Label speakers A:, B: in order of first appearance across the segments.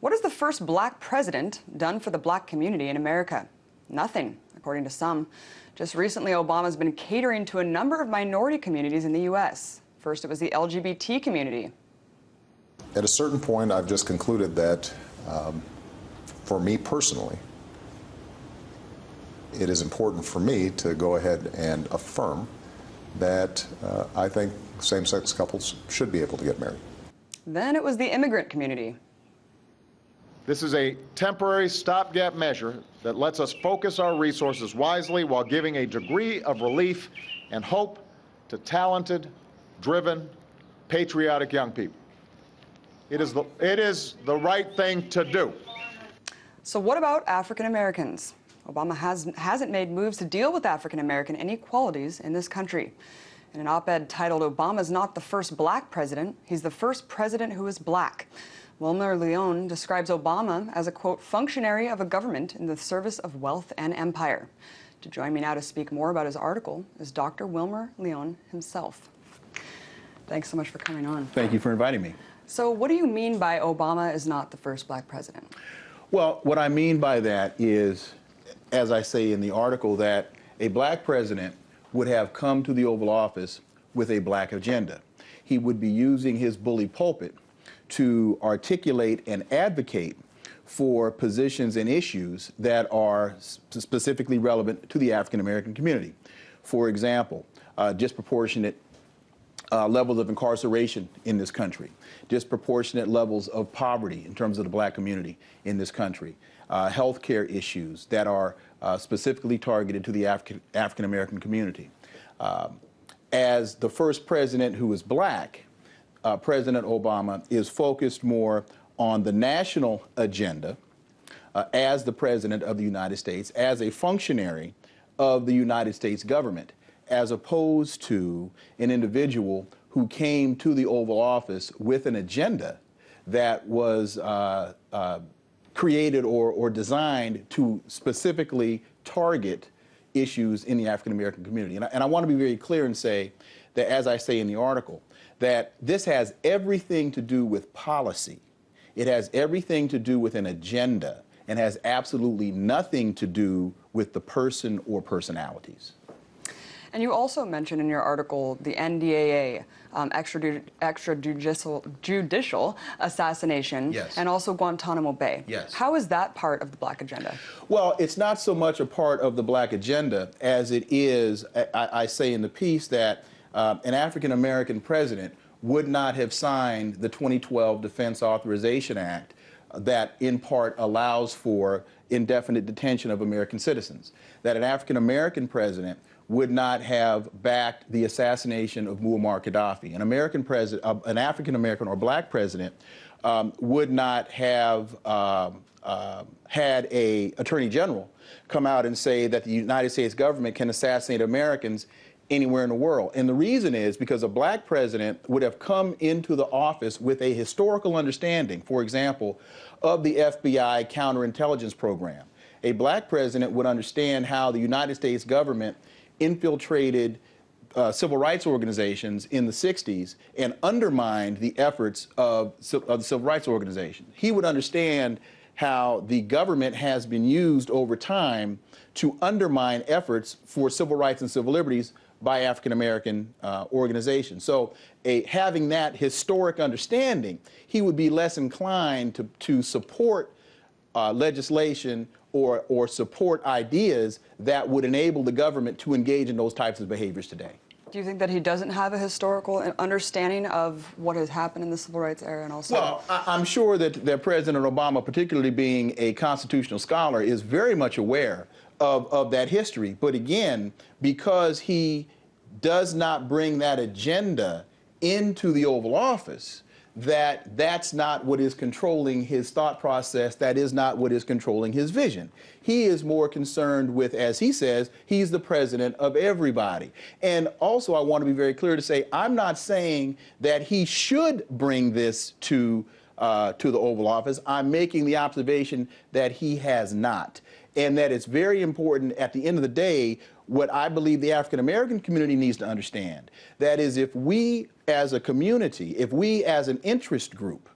A: What has the first black president done for the black community in America? Nothing, according to some. Just recently, Obama's been catering to a number of minority communities in the U.S. First, it was the LGBT community.
B: At a certain point, I've just concluded that, for me personally, it is important for me to go ahead and affirm that I think same-sex couples should be able to get married.
A: Then it was the immigrant community.
C: This is a temporary stopgap measure that lets us focus our resources wisely while giving a degree of relief and hope to talented, driven, patriotic young people. It is the right thing to do.
A: So what about African Americans? Obama hasn't made moves to deal with African American inequalities in this country. In an op-ed titled, "Obama's not the first black president, he's the first president who is black," Wilmer Loen describes Obama as a, quote, functionary of a government in the service of wealth and empire. To join me now to speak more about his article is Dr. Wilmer Loen himself. Thanks so much for coming on.
D: Thank you for inviting me.
A: So what do you mean by Obama is not the first black president?
D: Well, what I mean by that is, as I say in the article, that a black president would have come to the Oval Office with a black agenda. He would be using his bully pulpit to articulate and advocate for positions and issues that are specifically relevant to the African American community. For example, disproportionate levels of incarceration in this country, disproportionate levels of poverty in terms of the black community in this country, healthcare issues that are specifically targeted to the African American community. As the first president who is black, President Obama is focused more on the national agenda as the President of the United States, as a functionary of the United States government, as opposed to an individual who came to the Oval Office with an agenda that was created or designed to specifically target issues in the African American community. And I want to be very clear and say that, as I say in the article, that this has everything to do with policy. It has everything to do with an agenda and has absolutely nothing to do with the person or personalities.
A: And you also mentioned in your article the NDAA, extrajudicial assassination,
D: yes,
A: and also Guantanamo Bay.
D: Yes.
A: How is that part of the black agenda?
D: Well, it's not so much a part of the black agenda as it is, I say in the piece, that an African American president would not have signed the 2012 Defense Authorization Act that in part allows for indefinite detention of American citizens, that an African American president would not have backed the assassination of Muammar Gaddafi. An African American or black president would not have had an attorney general come out and say that the United States government can assassinate Americans anywhere in the world. And the reason is because a black president would have come into the office with a historical understanding, for example, of the FBI counterintelligence program. A black president would understand how the United States government infiltrated civil rights organizations in the 60s and undermined the efforts of the civil rights organization. He would understand how the government has been used over time to undermine efforts for civil rights and civil liberties by African American organizations. So having that historic understanding, he would be less inclined to support legislation or support ideas that would enable the government to engage in those types of behaviors today.
A: Do you think that he doesn't have a historical understanding of what has happened in the civil rights era and also?
D: Well, I'm sure that President Obama, particularly being a constitutional scholar, is very much aware of that history. But again, because he does not bring that agenda into the Oval Office, that's not what is controlling his thought process. That is not what is controlling his vision. He is more concerned with, as he says, he's the president of everybody. And also, I want to be very clear to say, I'm not saying that he should bring this to the Oval Office. I'm making the observation that he has not. And that it's very important at the end of the day, what I believe the African American community needs to understand. That is, if we as a community, if we as an interest group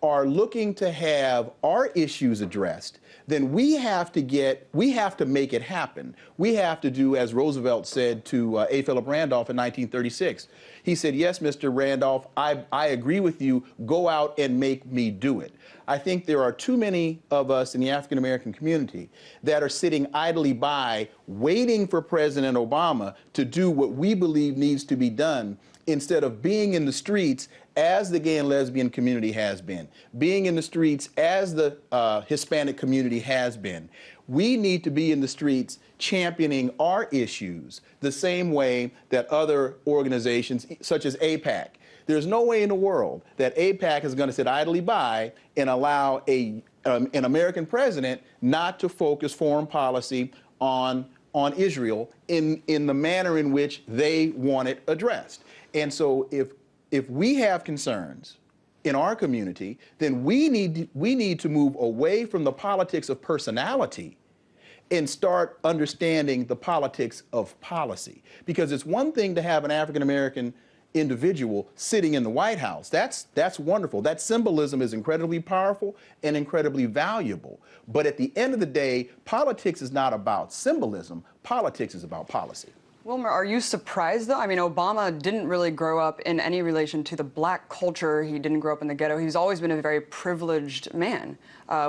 D: are looking to have our issues addressed, then we have to make it happen. We have to do, as Roosevelt said to A. Philip Randolph in 1936. He said, yes, Mr. Randolph, I agree with you. Go out and make me do it. I think there are too many of us in the African American community that are sitting idly by waiting for President Obama to do what we believe needs to be done, instead of being in the streets as the gay and lesbian community has been, being in the streets as the Hispanic community has been. We need to be in the streets championing our issues the same way that other organizations, such as AIPAC. There's no way in the world that AIPAC is going to sit idly by and allow an American president not to focus foreign policy on Israel in the manner in which they want it addressed. And so if we have concerns in our community, then we need to move away from the politics of personality and start understanding the politics of policy. Because it's one thing to have an African American individual sitting in the White House. That's wonderful. That symbolism is incredibly powerful and incredibly valuable. But at the end of the day, politics is not about symbolism. Politics is about policy.
A: Wilmer, are you surprised, though? I mean, Obama didn't really grow up in any relation to the black culture. He didn't grow up in the ghetto. He's always been a very privileged man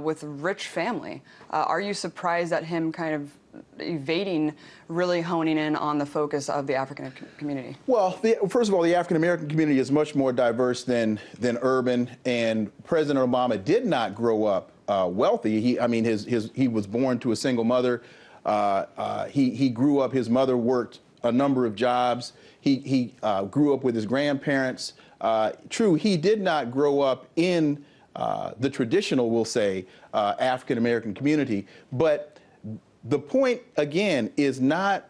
A: with a rich family. Are you surprised at him kind of evading really honing in on the focus of the African community? Well,
D: first of all, the African American community is much more diverse than urban, and President Obama did not grow up wealthy. He was born to a single mother. He grew up, his mother worked a number of jobs. He grew up with his grandparents. True, he did not grow up in the traditional, we'll say, African-American community. But the point, again, is not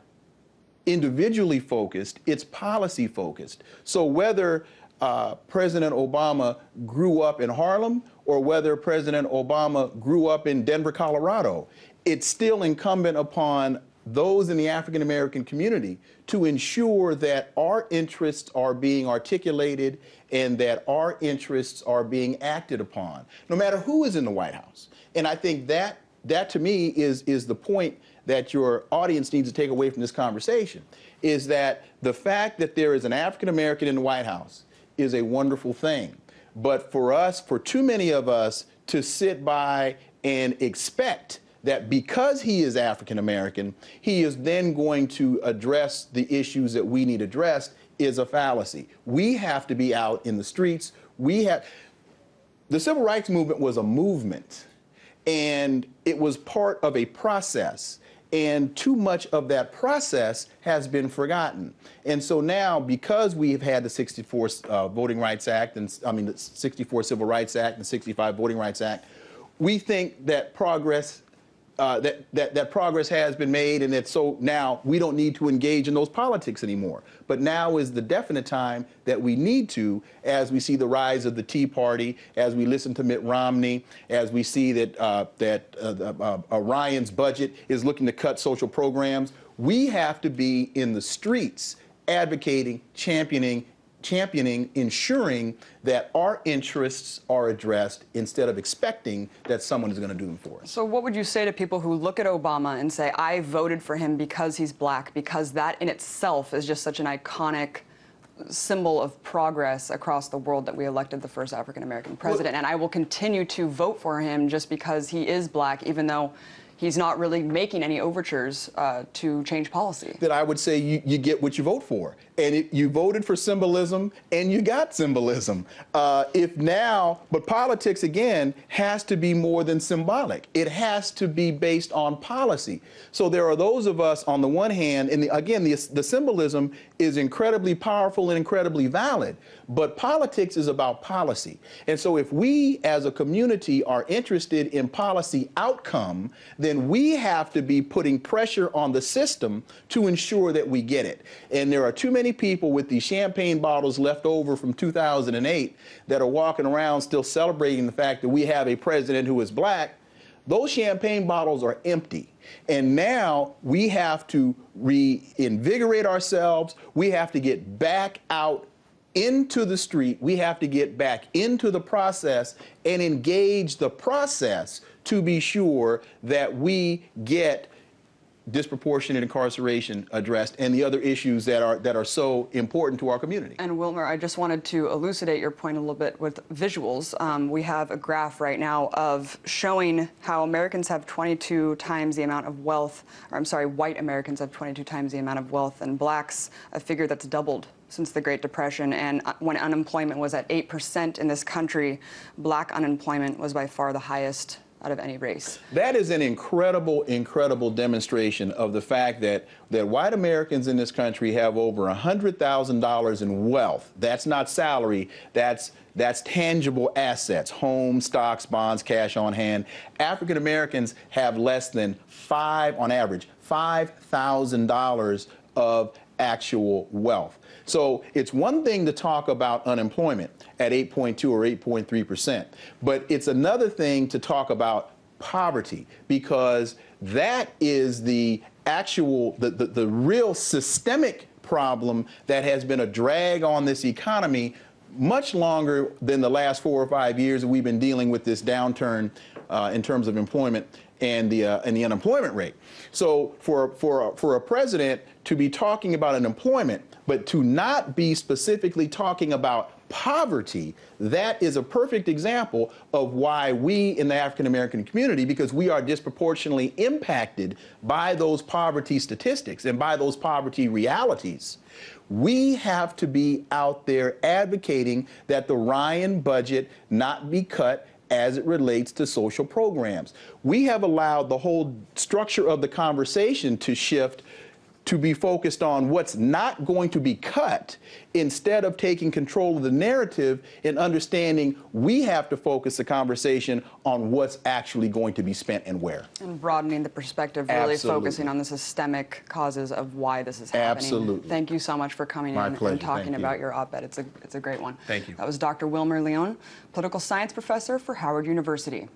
D: individually focused, it's policy focused. So whether President Obama grew up in Harlem or whether President Obama grew up in Denver, Colorado, it's still incumbent upon those in the African American community to ensure that our interests are being articulated and that our interests are being acted upon, no matter who is in the White House. And I think that to me is the point that your audience needs to take away from this conversation, is that the fact that there is an African American in the White House is a wonderful thing. But for too many of us to sit by and expect that because he is African American, he is then going to address the issues that we need addressed is a fallacy. We have to be out in the streets. The Civil Rights Movement was a movement, and it was part of a process. And too much of that process has been forgotten. And so now, because we have had the 64 Voting Rights Act, the 64 Civil Rights Act and the 65 Voting Rights Act, we think that progress that progress has been made, and that so now we don't need to engage in those politics anymore. But now is the definite time that we need to, as we see the rise of the Tea Party, as we listen to Mitt Romney, as we see that Ryan's budget is looking to cut social programs. We have to be in the streets advocating, championing, ensuring that our interests are addressed instead of expecting that someone is going to do them for us.
A: So what would you say to people who look at Obama and say, I voted for him because he's black, because that in itself is just such an iconic symbol of progress across the world that we elected the first African-American president, and I will continue to vote for him just because he is black, even though he's not really making any overtures to change policy?
D: That I would say you get what you vote for. And you voted for symbolism, and you got symbolism. But politics, again, has to be more than symbolic. It has to be based on policy. So there are those of us, on the one hand, and the symbolism is incredibly powerful and incredibly valid, but politics is about policy. And so if we, as a community, are interested in policy outcome, then we have to be putting pressure on the system to ensure that we get it. And there are too many people with these champagne bottles left over from 2008 that are walking around still celebrating the fact that we have a president who is black. Those champagne bottles are empty. And now we have to reinvigorate ourselves. We have to get back out into the street. We have to get back into the process and engage the process to be sure that we get disproportionate incarceration addressed and the other issues that are so important to our community.
A: And Wilmer, I just wanted to elucidate your point a little bit with visuals. We have a graph right now of showing how Americans have 22 times the amount of wealth, or I'm sorry, white Americans have 22 times the amount of wealth, and blacks, a figure that's doubled since the Great Depression. And when unemployment was at 8% in this country, black unemployment was by far the highest out of any race.
D: That is an incredible, incredible demonstration of the fact that white Americans in this country have over $100,000 in wealth. That's not salary, that's tangible assets, homes, stocks, bonds, cash on hand. African Americans have less than on average, $5,000 of actual wealth. So it's one thing to talk about unemployment at 8.2 or 8.3%, but it's another thing to talk about poverty, because that is the actual, the real systemic problem that has been a drag on this economy much longer than the last 4 or 5 years that we've been dealing with this downturn in terms of employment and the unemployment rate. So for a president to be talking about unemployment, but to not be specifically talking about poverty, that is a perfect example of why we in the African American community, because we are disproportionately impacted by those poverty statistics and by those poverty realities. We have to be out there advocating that the Ryan budget not be cut as it relates to social programs. We have allowed the whole structure of the conversation to shift to be focused on what's not going to be cut, instead of taking control of the narrative and understanding we have to focus the conversation on what's actually going to be spent and where.
A: And broadening the perspective, really
D: Absolutely.
A: focusing on the systemic causes of why this is happening.
D: Absolutely.
A: Thank you so much for coming
D: My
A: in
D: pleasure.
A: and talking
D: Thank you.
A: about your op-ed. It's a great one.
D: Thank you.
A: That was Dr. Wilmer Loen, political science professor for Howard University.